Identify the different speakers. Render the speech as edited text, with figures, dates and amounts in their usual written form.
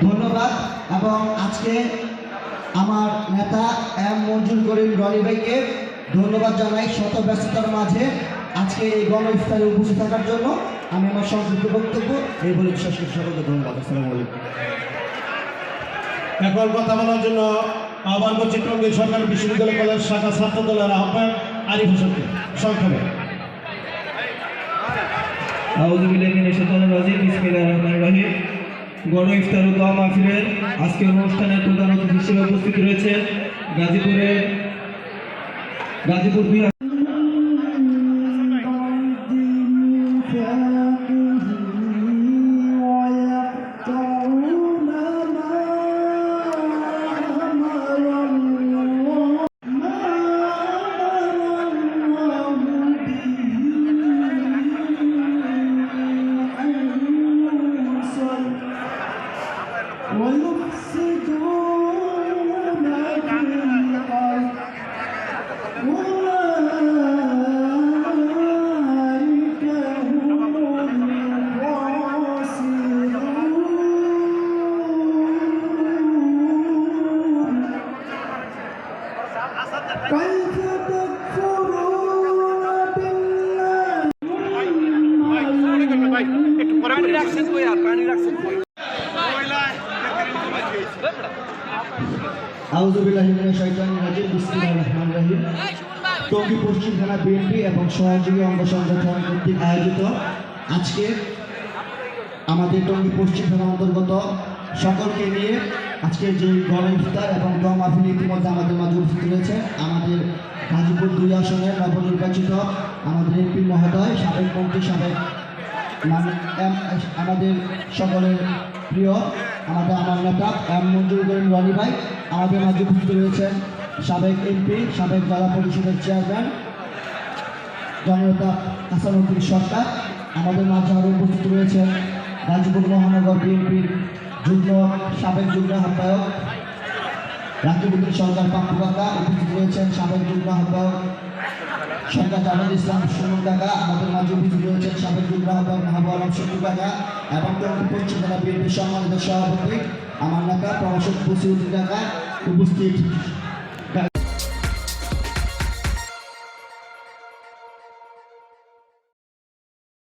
Speaker 1: ধন্যবাদ। এবং আজকে আমার নেতা এম মঞ্জুর করিম রনি ভাইকে ধন্যবাদ জানাই শত ব্যস্ততার মাঝে আজকে এই গণ ইফতারে উপস্থিত থাকার জন্য। আমি আমার সংক্ষিপ্ত বক্তব্য এই বলে বিশ্বাস করি। সকলকে ধন্যবাদ। আসসালামু আলাইকুম।
Speaker 2: এখন কথা বলার জন্য আহ্বান করছি টঙ্গী সরকারি বিশ্ববিদ্যালয় কলেজ শাখা ছাত্র দলের আহ্বায়ক আরিফ হোসেনকে সংক্ষেপে।
Speaker 3: গণ ইফতার ও দোয়া মাহফিলের আজকের অনুষ্ঠানের প্রধান অতিথি হিসেবে উপস্থিত রয়েছে গাজীপুর বিভাগ
Speaker 1: টঙ্গী পশ্চিম থানা বিএনপি এবং সহযোগী অঙ্গ সংগঠন কর্তৃক আয়োজিত আজকে আমাদের টঙ্গী পশ্চিম থানা অন্তর্গত সকলকে নিয়ে আজকে যে গণ ইফতার এবং দোয়া মাহফিল ইতিমধ্যে আমাদের মাঝে উপস্থিত রয়েছে আমাদের গাজীপুর 2 আসনের নবনির্বাচিত আমাদের এমপি মহোদয়, সাবেক মন্ত্রী, সাবেক আমাদের সকলের প্রিয় আমার নেতা এম মঞ্জুর করিম রনি ভাই। আমাদের মাঝে উপস্থিত রয়েছেন সাবেক এমপি, সাবেক জেলা পরিষদের চেয়ারম্যান জননেতা হাসানুদ্দিন সরকার। আমাদের মাঝে আরও উপস্থিত রয়েছেন গাজীপুর মহানগর বিএনপির সাবেক যুগ্ম আহ্বায়ক রাকিবুদ্দিন সরকার পাপ্পু কাকা। উপস্থিত রয়েছেন সাবেক যুগ্ম আহ্বায়ক সরকার জামাত ইসলাম সুমন কাকা। আমাদের মাঝে উপস্থিত রয়েছেন সাবেক যুগ্ম আহ্বায়ক মাহবুব আলম সত্তু কাকা এবং টঙ্গী পশ্চিম জেলা বিএনপির সম্মানিত সভাপতি আমার নেতা প্রভাষক বসিউদ্দিন কাকা উপস্থিত।